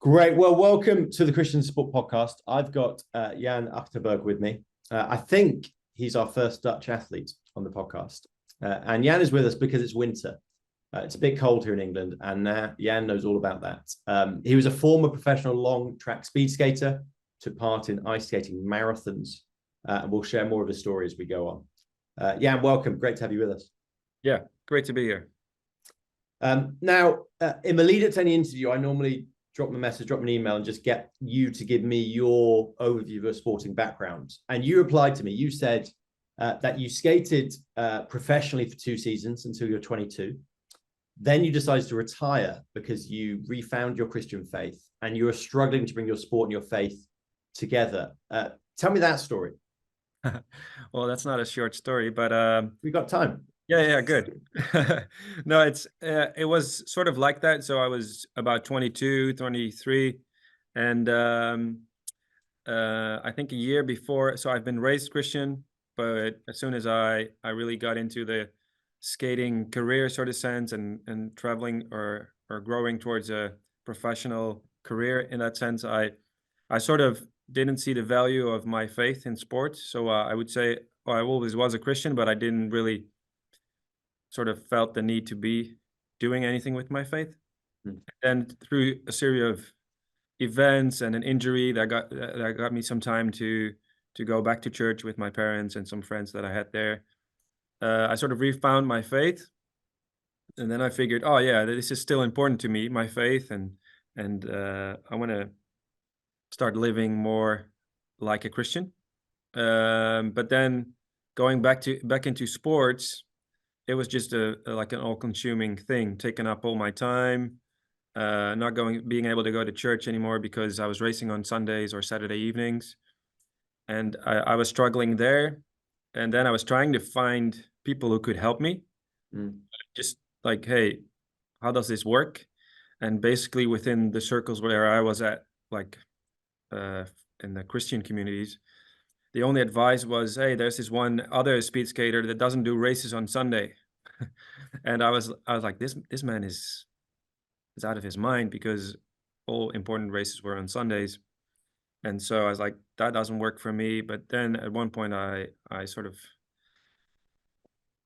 Great. Well, welcome to the Christian Sport Podcast. I've got Jan Achterberg with me. I think he's our first Dutch athlete on the podcast. And Jan is with us because it's winter. It's a bit cold here in England, and Jan knows all about that. He was a former professional long track speed skater, took part in ice skating marathons, and we'll share more of his story as we go on. Jan, welcome. Great to have you with us. Yeah, great to be here. Now, in the lead up to any interview, I normally drop me a message, drop me an email, and just get you to give me your overview of your sporting background. And you replied to me. You said that you skated professionally for 2 seasons until you're 22. Then you decided to retire because you refound your Christian faith and you were struggling to bring your sport and your faith together. Tell me that story. Well, that's not a short story, but we got time. Yeah, good. No, it was sort of like that. So I was about 22, 23, and I think a year before. So I've been raised Christian, but as soon as I really got into the skating career sort of sense and traveling or growing towards a professional career in that sense, I sort of didn't see the value of my faith in sports. So I would say I always was a Christian, but I didn't really sort of felt the need to be doing anything with my faith. And through a series of events and an injury that got me some time to go back to church with my parents and some friends that I had there, I sort of refound my faith. And then I figured, oh yeah, this is still important to me, my faith, and I want to start living more like a Christian. But then going back into sports, it was just like an all-consuming thing, taking up all my time, not being able to go to church anymore because I was racing on Sundays or Saturday evenings, and I was struggling there. And then I was trying to find people who could help me, just like, hey, how does this work? And basically within the circles where I was at, like in the Christian communities, the only advice was, hey, there's this one other speed skater that doesn't do races on Sunday. And I was like, this man is out of his mind, because all important races were on Sundays. And so I was like, that doesn't work for me. But then at one point I sort of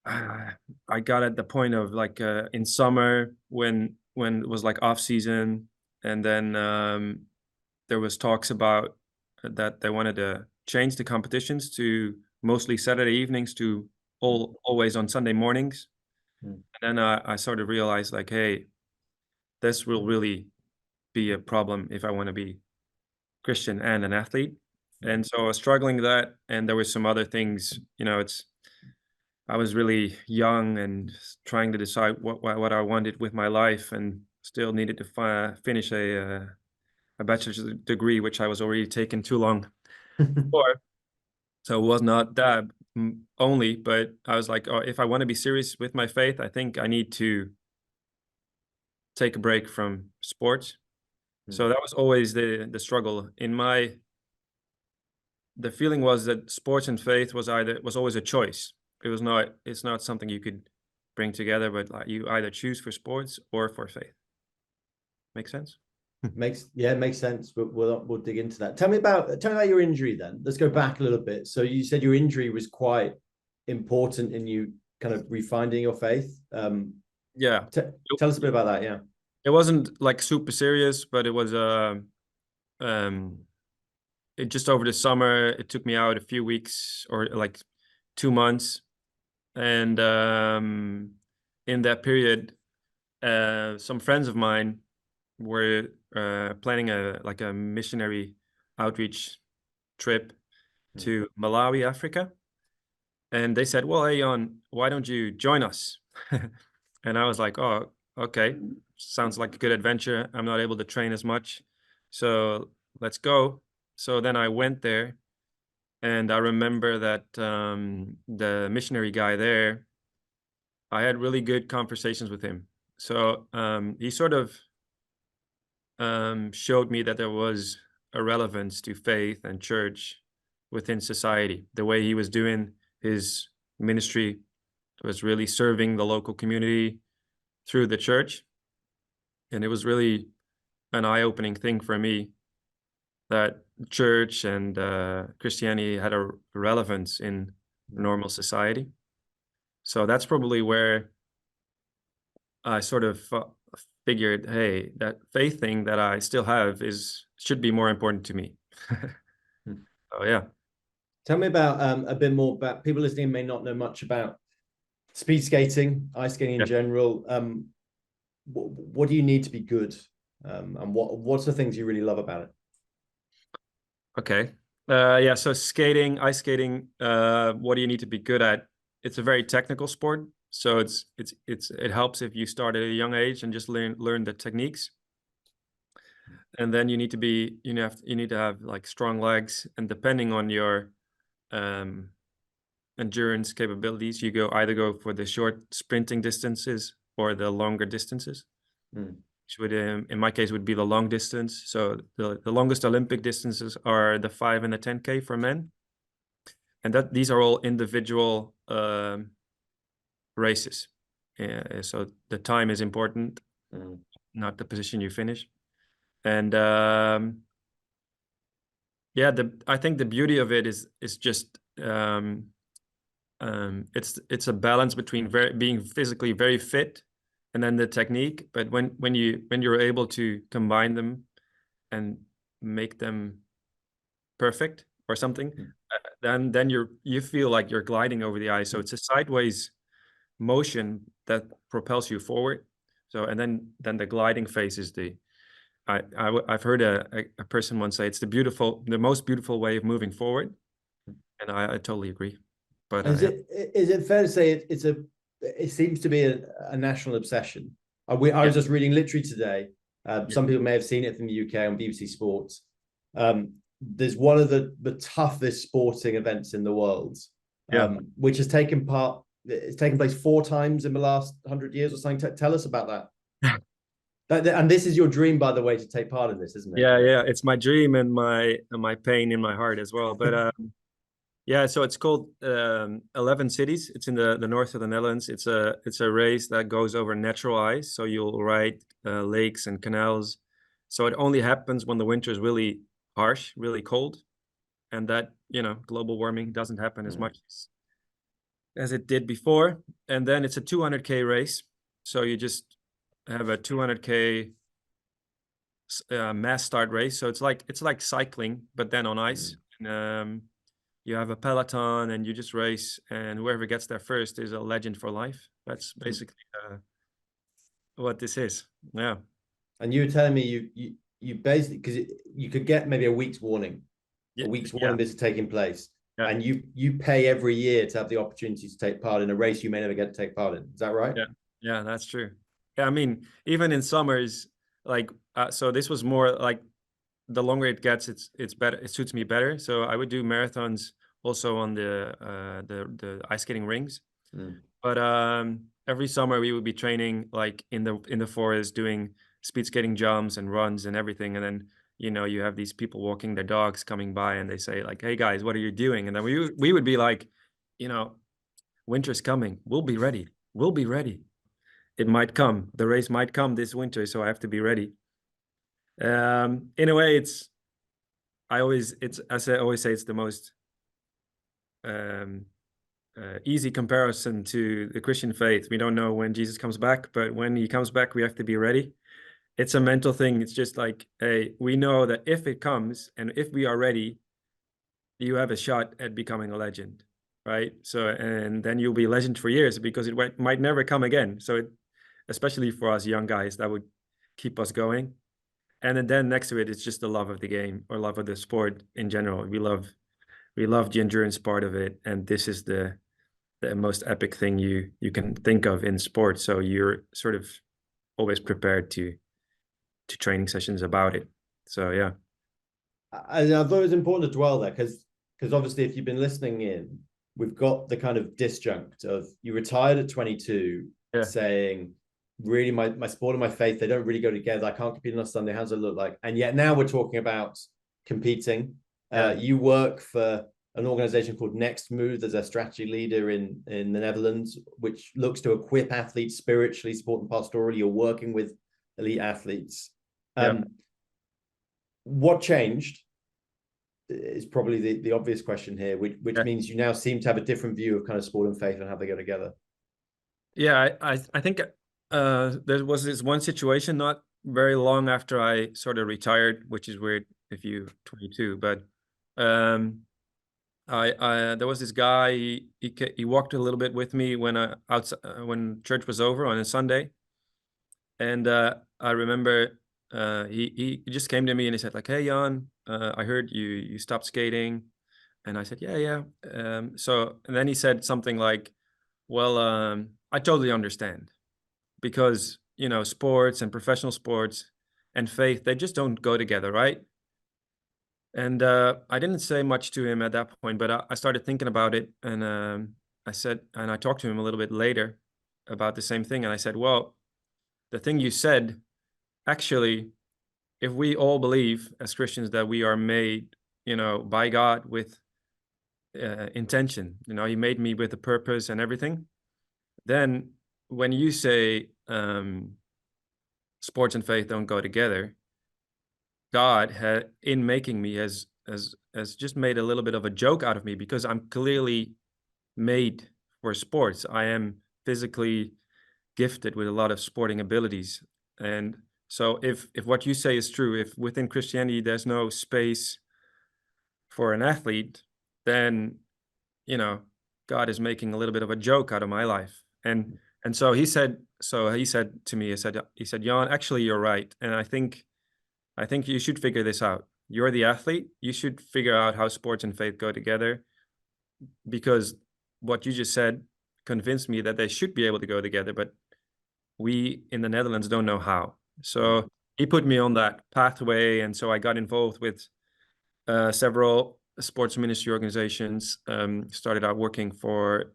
I got at the point of like in summer when it was like off season, and then there was talks about that they wanted to change the competitions to mostly Saturday evenings to always on Sunday mornings. And then I sort of realized, like, hey, this will really be a problem if I want to be Christian and an athlete. And so I was struggling with that, and there were some other things, I was really young and trying to decide what I wanted with my life, and still needed to finish a bachelor's degree, which I was already taking too long for. So it was not that only, but I was like, oh, if I want to be serious with my faith, I think I need to take a break from sports. So that was always the struggle in the feeling was that sports and faith was always a choice. It's not something you could bring together, but like you either choose for sports or for faith. Make sense? Makes sense. But we'll dig into that. Tell me about your injury then. Let's go back a little bit. So you said your injury was quite important in you kind of refinding your faith. Yeah. Tell us a bit about that. Yeah. It wasn't like super serious, but it was it just over the summer, it took me out a few weeks or like 2 months. And in that period, some friends of mine were planning a missionary outreach trip to Malawi, Africa. And they said, well, hey, Jan, why don't you join us? And I was like, oh, okay, sounds like a good adventure. I'm not able to train as much, so let's go. So then I went there, and I remember that the missionary guy there, I had really good conversations with him. So he sort of showed me that there was a relevance to faith and church within society. The way he was doing his ministry was really serving the local community through the church. And it was really an eye-opening thing for me that church and Christianity had a relevance in normal society. So that's probably where I sort of figured, hey, that faith thing that I still have should be more important to me. Oh yeah. Tell me about a bit more about, people listening may not know much about speed skating, ice skating in general. What do you need to be good? And what's the things you really love about it? Okay. So skating, ice skating, what do you need to be good at? It's a very technical sport. So it helps if you start at a young age and just learn the techniques. And then you need to have like strong legs, and depending on your endurance capabilities, you either go for the short sprinting distances or the longer distances. Which would, in my case, would be the long distance. So the longest Olympic distances are the 5 and the 10K for men, and these are all individual races. So the time is important, not the position you finish. And I think the beauty of it is just it's a balance between being physically very fit and then the technique. But when you're able to combine them and make them perfect or something, then you feel like you're gliding over the ice. So it's a sideways motion that propels you forward. So and then the gliding phase is I've heard a person once say it's the most beautiful way of moving forward, and I totally agree. But is it fair to say it seems to be a national obsession? I was just reading literally today. Some people may have seen it from the UK on BBC Sports. There's one of the toughest sporting events in the world, which has taken place 4 times in the last 100 years or something. Tell us about that. And this is your dream, by the way, to take part in this, isn't it? Yeah. It's my dream and my pain in my heart as well. But so it's called 11 Cities. It's in the north of the Netherlands. It's a race that goes over natural ice. So you'll ride lakes and canals. So it only happens when the winter is really harsh, really cold, and that global warming doesn't happen as much as it did before. And then it's a 200K race. So you just have a 200K mass start race. So it's like cycling, but then on ice. And, you have a peloton and you just race, and whoever gets there first is a legend for life. That's basically what this is. Yeah. And you were telling me you basically, because you could get maybe a week's warning, this is taking place, and you pay every year to have the opportunity to take part in a race you may never get to take part in. Is that right? Yeah, that's true. Yeah, I mean, even in summers, like so this was more like, the longer it gets, it's better. It suits me better. So I would do marathons also on the ice skating rings. But every summer we would be training like in the forest, doing speed skating jumps and runs and everything. And then you have these people walking their dogs coming by, and they say like, "Hey guys, what are you doing?" And then we would be like, winter's coming. We'll be ready. We'll be ready. It might come. The race might come this winter, so I have to be ready. In a way, I always say it's the most easy comparison to the Christian faith. We don't know when Jesus comes back, but when he comes back, we have to be ready. It's a mental thing. It's just like, hey, we know that if it comes and if we are ready, you have a shot at becoming a legend, right? So, and then you'll be a legend for years, because it might never come again. So especially for us young guys, that would keep us going. And then next to it, it's just the love of the game, or love of the sport in general. We love the endurance part of it, and this is the most epic thing you can think of in sports. So you're sort of always prepared to training sessions about it. So yeah. I thought it was important to dwell there, because obviously, if you've been listening in, we've got the kind of disjunct of you retired at 22, saying, really, my sport and my faith, they don't really go together. I can't compete on a Sunday. How does it look like? And yet now we're talking about competing. You work for an organization called Next Move. There's a strategy leader in the Netherlands, which looks to equip athletes spiritually, sport and pastorally. You're working with elite athletes. What changed is probably the obvious question here, which means you now seem to have a different view of kind of sport and faith and how they go together. Yeah, I think there was this one situation not very long after I sort of retired, which is weird if you're 22, but I there was this guy. He walked a little bit with me when church was over on a Sunday, and I remember he just came to me and he said like, "Hey Jan, I heard you stopped skating," and I said, "Yeah, yeah." So and then he said something like, "Well, I totally understand because sports and professional sports and faith, they just don't go together, right?" And I didn't say much to him at that point, but I started thinking about it, and I talked to him a little bit later about the same thing, and I said, "Well, the thing you said, actually, if we all believe as Christians that we are made, by God with intention, He made me with a purpose and everything, then when you say sports and faith don't go together, God in making me has just made a little bit of a joke out of me because I'm clearly made for sports. I am physically gifted with a lot of sporting abilities. And so if what you say is true, if within Christianity there's no space for an athlete, then God is making a little bit of a joke out of my life." And so he said to me, he said, "Jan, actually you're right. And I think you should figure this out. You're the athlete. You should figure out how sports and faith go together, because what you just said convinced me that they should be able to go together, but we in the Netherlands don't know how." So he put me on that pathway, and so I got involved with several sports ministry organizations. Started out working for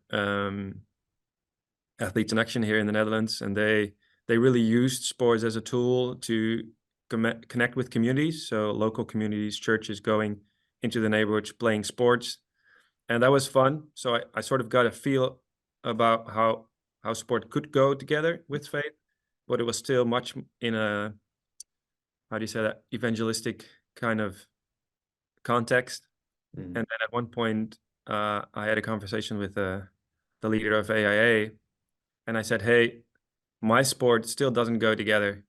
Athletes in Action here in the Netherlands, and they really used sports as a tool to connect with communities, so local communities, churches going into the neighborhoods playing sports, and that was fun. So I sort of got a feel about how sport could go together with faith, but it was still much in a, how do you say that, evangelistic kind of context. And then at one point I had a conversation with the leader of AIA, and I said, "Hey, my sport still doesn't go together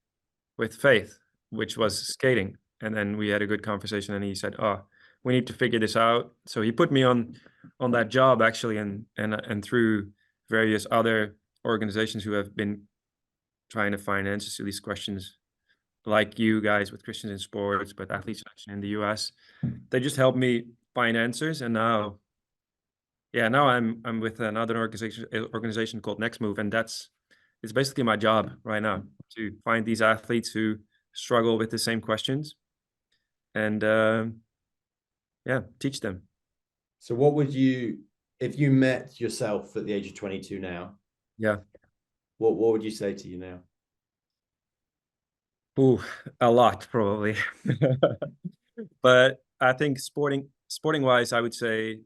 with faith," which was skating. And then we had a good conversation, and he said, "Oh, we need to figure this out." So he put me on that job actually, and through various other organizations who have been trying to find answers to these questions, like you guys with Christians in Sports, but Athletes in Action in the US. They just helped me find answers, and now I'm with another organization called Next Move, and it's basically my job right now, to find these athletes who struggle with the same questions and teach them. So what would you, if you met yourself at the age of 22 now, what would you say to you now? Ooh, a lot probably. But I think sporting wise, I would say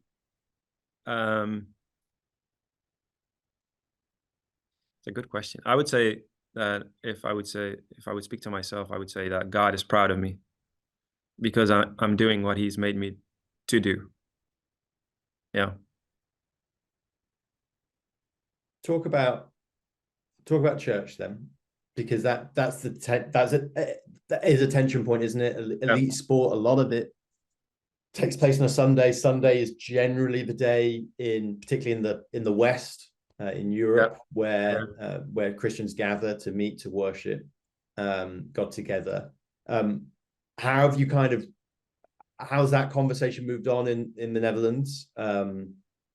it's a good question. I would say that if I would speak to myself, I would say that God is proud of me because I'm doing what He's made me to do. Yeah. Talk about church then, because that is a tension point, isn't it? Elite sport, a lot of it takes place on a Sunday. Sunday is generally the day particularly in the West, in Europe, where Christians gather to meet, to worship God together. How's that conversation moved on in the Netherlands?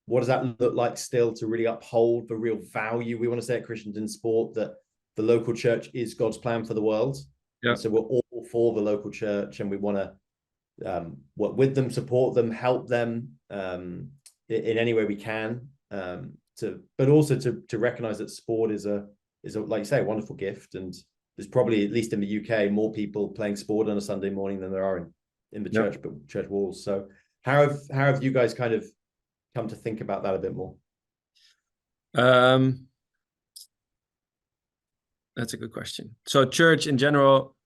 What does that look like still to really uphold the real value we want to say at Christians in Sport, that the local church is God's plan for the world? Yeah. So we're all for the local church, and we want to work with them, support them, help them in any way we can, but also to recognize that sport is a like you say, a wonderful gift, and there's probably, at least in the UK, more people playing sport on a Sunday morning than there are in the church walls. So how have you guys kind of come to think about that a bit more? That's a good question. So church in general,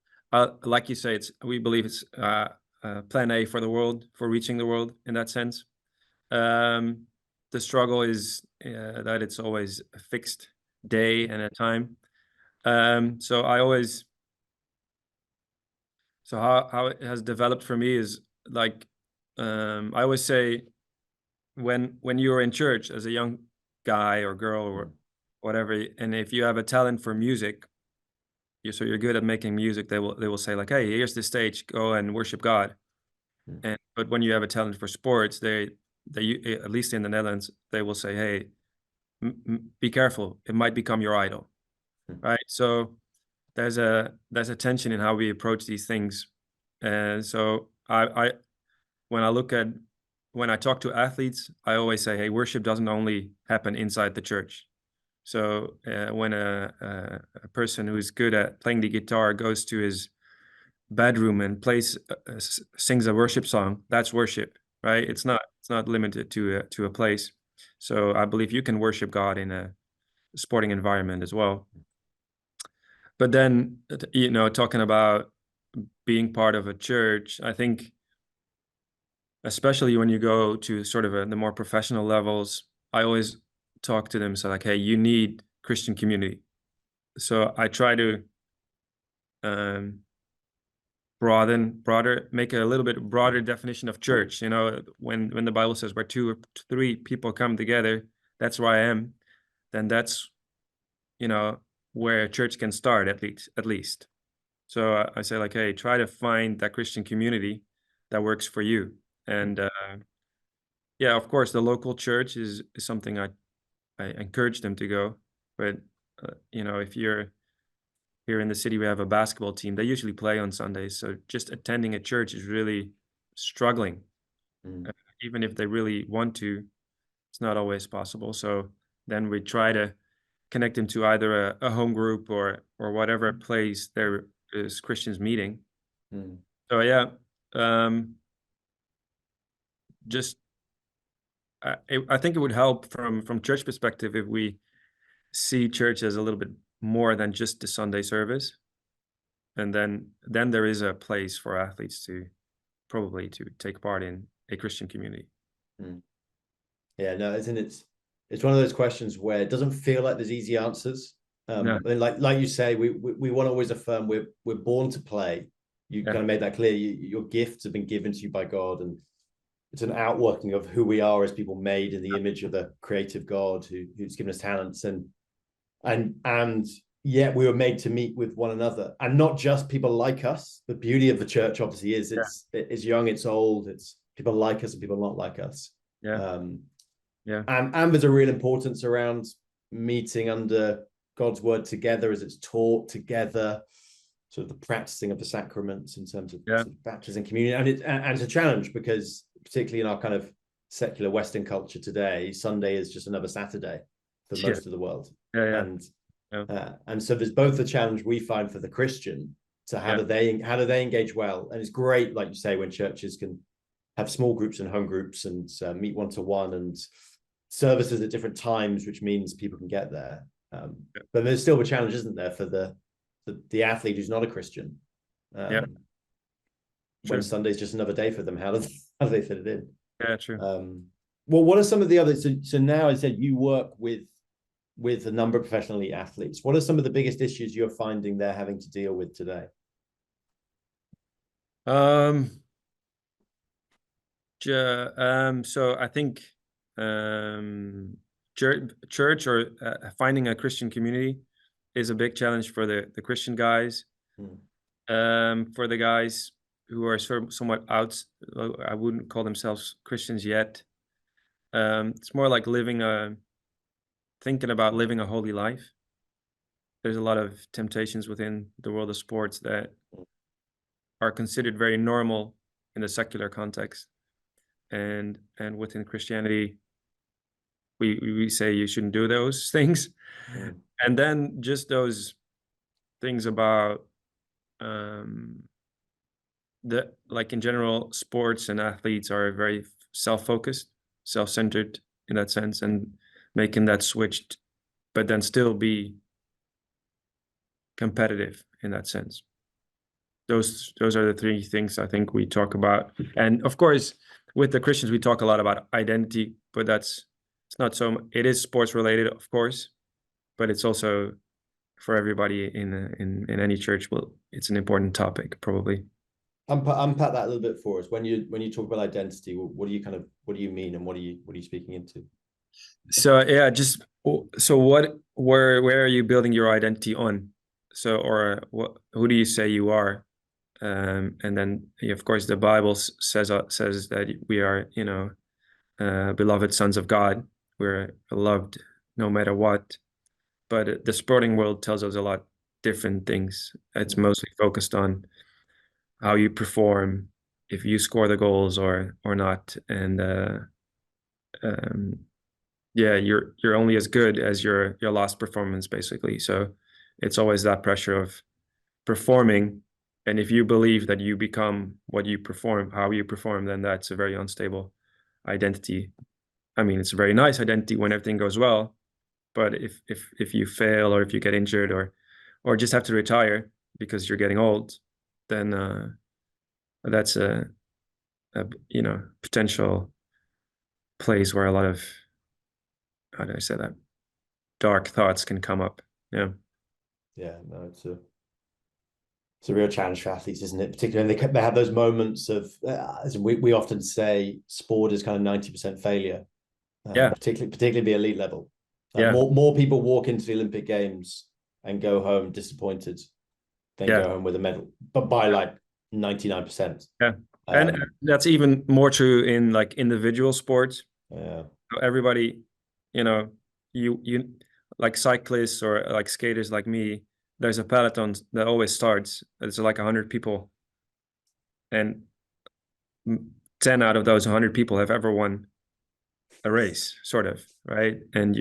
like you say, we believe it's plan A for the world, for reaching the world in that sense. The struggle is that it's always a fixed day and a time. So how it has developed for me is like, I always say, when you're in church as a young guy or girl or whatever, and if you have a talent for music, you're good at making music, they will say like, hey, here's the stage, go and worship God. Mm. But when you have a talent for sports, at least in the Netherlands, they will say, hey, be careful, it might become your idol, Mm. right? So there's a tension in how we approach these things. And so I when I talk to athletes, I always say, hey, worship doesn't only happen inside the church. So when a person who's good at playing the guitar goes to his bedroom and sings a worship song, that's worship, right? It's not limited to a place. So I believe you can worship God in a sporting environment as well. But then, talking about being part of a church, I think, especially when you go to sort of the more professional levels, I always talk to them. So like, hey, you need Christian community. So I try to um, make a little bit broader definition of church. When the Bible says where 2 or 3 people come together, that's where I am. Then that's, where a church can start at least. So I say like, hey, try to find that Christian community that works for you. And yeah, of course, the local church is something I encourage them to go. But if you're here in the city, we have a basketball team. They usually play on Sundays, so just attending a church is really struggling. Mm. Even if they really want to, it's not always possible. So then we try to connect them to either a home group or whatever place there is Christians meeting. Mm. So yeah, just I think it would help from church perspective if we see church as a little bit more than just the Sunday service, and then there is a place for athletes to probably to take part in a Christian community. Mm. Yeah, no, it's one of those questions where it doesn't feel like there's easy answers. No, And like you say, we want to always affirm we're born to play. You yeah, kind of made that clear. Your gifts have been given to you by God, and it's an outworking of who we are as people made in the image of the creative God who's given us talents, and yet we were made to meet with one another, and not just people like us. The beauty of the church obviously is it's young, it's old, it's people like us and people not like us. yeah, Um, yeah, and there's a real importance around meeting under God's word together as it's taught together, sort of the practicing of the sacraments in terms of, yeah, sort of baptism, communion, and it's a challenge because particularly in our kind of secular Western culture today, Sunday is just another Saturday for yeah, most of the world, yeah, yeah, and so there's both the challenge we find for the Christian to how yeah, do they engage well, and it's great, like you say, when churches can have small groups and home groups and meet one-to-one and services at different times, which means people can get there. But there's still a challenge, isn't there, for the athlete who's not a Christian? yeah, When true, Sunday's just another day for them, how do they fit it in? yeah, true. Well, what are some of the other? So now, I said you work with a number of professional elite athletes. What are some of the biggest issues you're finding they're having to deal with today? So I think church or finding a Christian community is a big challenge for the Christian guys. For the guys who are somewhat out, I wouldn't call themselves Christians yet. It's more like thinking about living a holy life. There's a lot of temptations within the world of sports that are considered very normal in the secular context, and within Christianity, we say you shouldn't do those things. Mm. And then just those things about like in general, sports and athletes are very self-focused, self-centered in that sense, and making that switch, but then still be competitive in that sense. those are the three things I think we talk about. And of course, with the Christians, we talk a lot about identity, but it's not so. It is sports related, of course, but it's also for everybody in any church. Well, it's an important topic, probably. Unpack that a little bit for us. When you talk about identity, what do you mean, and what are you speaking into? So yeah, just so where are you building your identity on? So, or who do you say you are? And then, of course, the Bible says that we are, beloved sons of God. We're loved no matter what. But the sporting world tells us a lot different things. It's mostly focused on how you perform, if you score the goals or not, and yeah, you're only as good as your last performance, basically. So it's always that pressure of performing. And if you believe that you become what you perform, how you perform, then that's a very unstable identity. I mean, it's a very nice identity when everything goes well, but if you fail, or if you get injured, or just have to retire because you're getting old, then that's a potential place where a lot of, how do I say that, dark thoughts can come up. Yeah. Yeah, no, it's a real challenge for athletes, isn't it? Particularly when they have those moments of, as we often say, sport is kind of 90% failure, Yeah. particularly the elite level. Yeah. More people walk into the Olympic Games and go home disappointed than Yeah. go home with a medal, but by like 99%. Yeah. And that's even more true in like individual sports. Yeah. So everybody, you like cyclists or like skaters like me, there's a peloton that always starts. It's like 100 people, and 10 out of those 100 people have ever won a race, sort of, right? And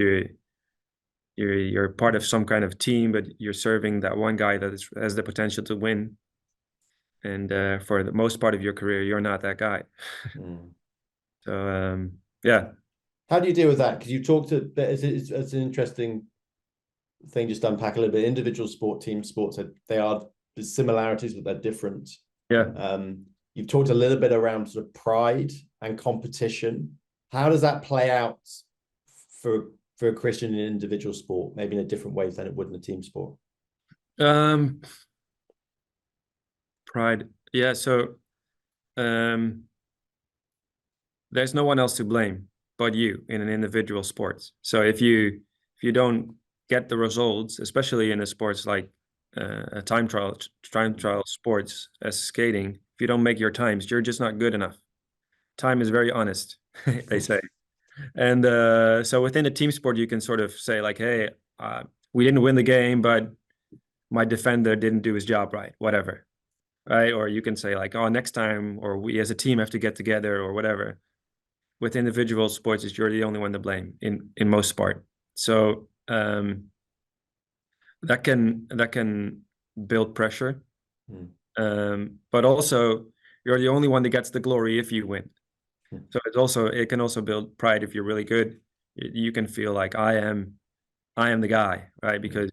you're part of some kind of team, but you're serving that one guy that has the potential to win. And for the most part of your career, you're not that guy. So yeah. How do you deal with that? Because you talked to, it's an interesting thing, just to unpack a little bit. Individual sport, team sports, they are similarities, but they're different. Yeah. You've talked a little bit around sort of pride and competition. How does that play out for a Christian in individual sport, maybe in a different way than it would in a team sport? Pride. Yeah. So there's no one else to blame but you in an individual sport. So if you don't get the results, especially in a sports like a time trial sports as skating, if you don't make your times, you're just not good enough. Time is very honest, they say. And so within a team sport, you can sort of say like, hey, we didn't win the game, but my defender didn't do his job right, whatever. Right. Or you can say like, oh, next time, or we as a team have to get together or whatever. With individual sports, you're the only one to blame in most sport. So that can build pressure. But also you're the only one that gets the glory if you win. So it can also build pride if you're really good. You can feel like I am the guy, right? Because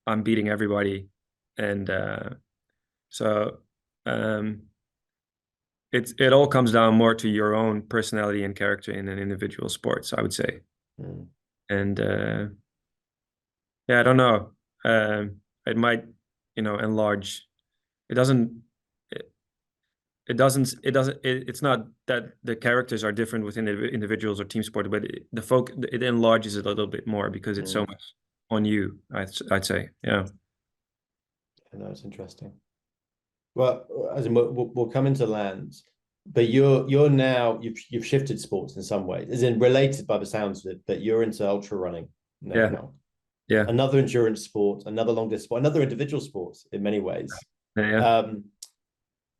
I'm beating everybody. And so it all comes down more to your own personality and character in an individual sport, I would say. And yeah, I don't know. It might, enlarge. It's not that the characters are different within individuals or team sport, but it enlarges it a little bit more because it's so much on you, I'd say. Yeah. I know, it's interesting. Well, as in we'll come into land, but you're now you've shifted sports in some ways, as in related by the sounds of it, but you're into ultra running now. Yeah. Another endurance sport, another long distance sport, another individual sport in many ways. Yeah.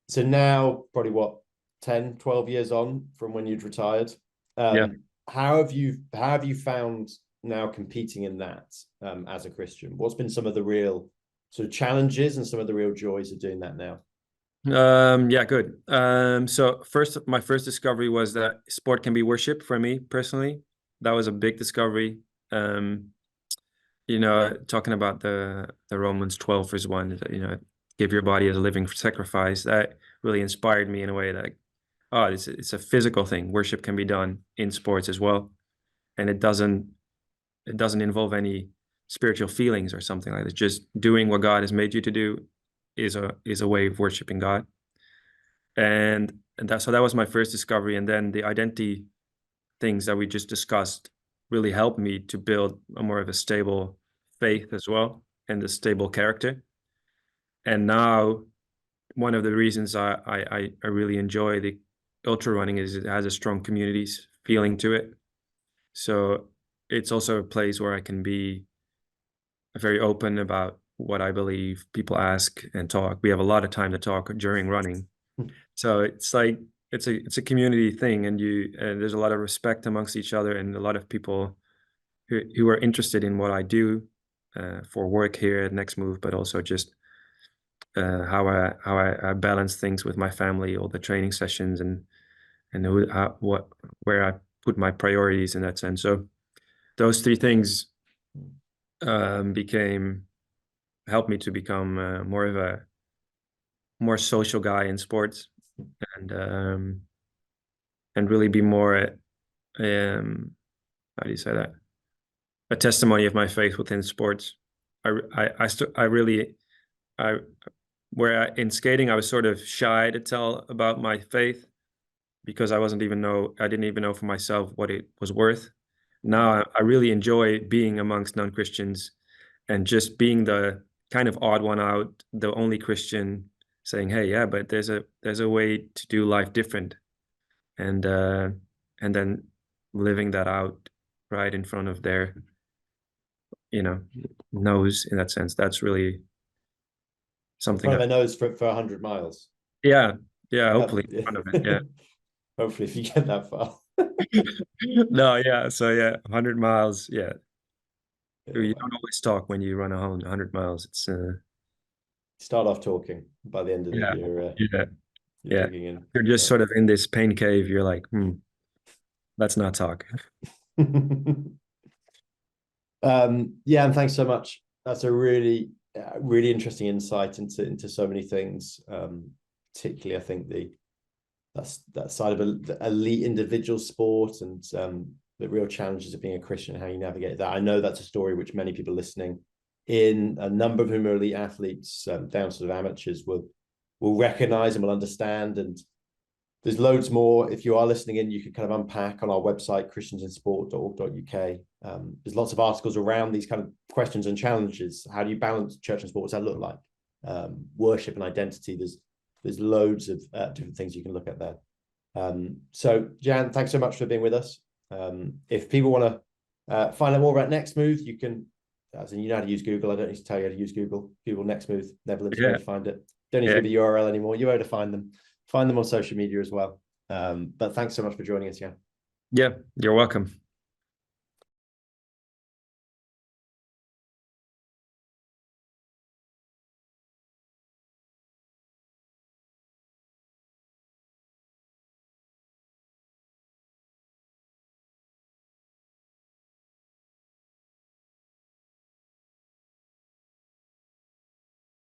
So now probably what, 10, 12 years on from when you'd retired. How have you found now competing in that as a Christian? What's been some of the real sort of challenges and some of the real joys of doing that now? Yeah, good. So my first discovery was that sport can be worship for me personally. That was a big discovery. Talking about the Romans 12 verse 1, give your body as a living sacrifice, that really inspired me in a way that, oh, it's a physical thing. Worship can be done in sports as well, and it doesn't involve any spiritual feelings or something like that. Just doing what God has made you to do is a way of worshiping God. And that was my first discovery. And then the identity things that we just discussed really helped me to build a more of a stable faith as well, and a stable character. And now one of the reasons I really enjoy the ultra running is it has a strong communities feeling to it. So it's also a place where I can be very open about what I believe. People ask and talk. We have a lot of time to talk during running. So it's like it's a community thing, and there's a lot of respect amongst each other, and a lot of people who are interested in what I do for work here at Next Move, but also just how I balance things with my family, all the training sessions, and where I put my priorities in that sense. So those three things helped me to become more of a more social guy in sports, and really be more how do you say that, a testimony of my faith within sports. In skating I was sort of shy to tell about my faith because I didn't even know for myself what it was worth. Now I really enjoy being amongst non-Christians and just being the kind of odd one out, the only Christian, saying, hey, yeah, but there's a way to do life different, and then living that out right in front of their nose, in that sense. That's really something. In front of their nose for 100 miles. Yeah, hopefully in front of it. Yeah. Hopefully, if you get that far. No, yeah. So yeah, 100 miles. Yeah. You don't always talk when you run 100 miles. It's start off talking. By the end of it, you're digging in. You're just sort of in this pain cave. You're like, let's not talk. Yeah, and thanks so much. That's a really interesting insight into so many things. Particularly, I think that side of the elite individual sport, and the real challenges of being a Christian, how you navigate that. I know that's a story which many people listening in, a number of whom are elite athletes, down sort of amateurs, will recognize and will understand. And there's loads more. If you are listening in, you can kind of unpack on our website, christiansinsport.org.uk. There's lots of articles around these kind of questions and challenges. How do you balance church and sport? What's that look like? Worship and identity. There's loads of different things you can look at there. So Jan, thanks so much for being with us. If people want to find out more about Next Move, you can, as in, you know how to use Google. I don't need to tell you how to use Google. Google Next Move, Netherlands, you to find it. Don't need to give a URL anymore. You know where to find them. Find them on social media as well. But thanks so much for joining us, Jan. Yeah, you're welcome.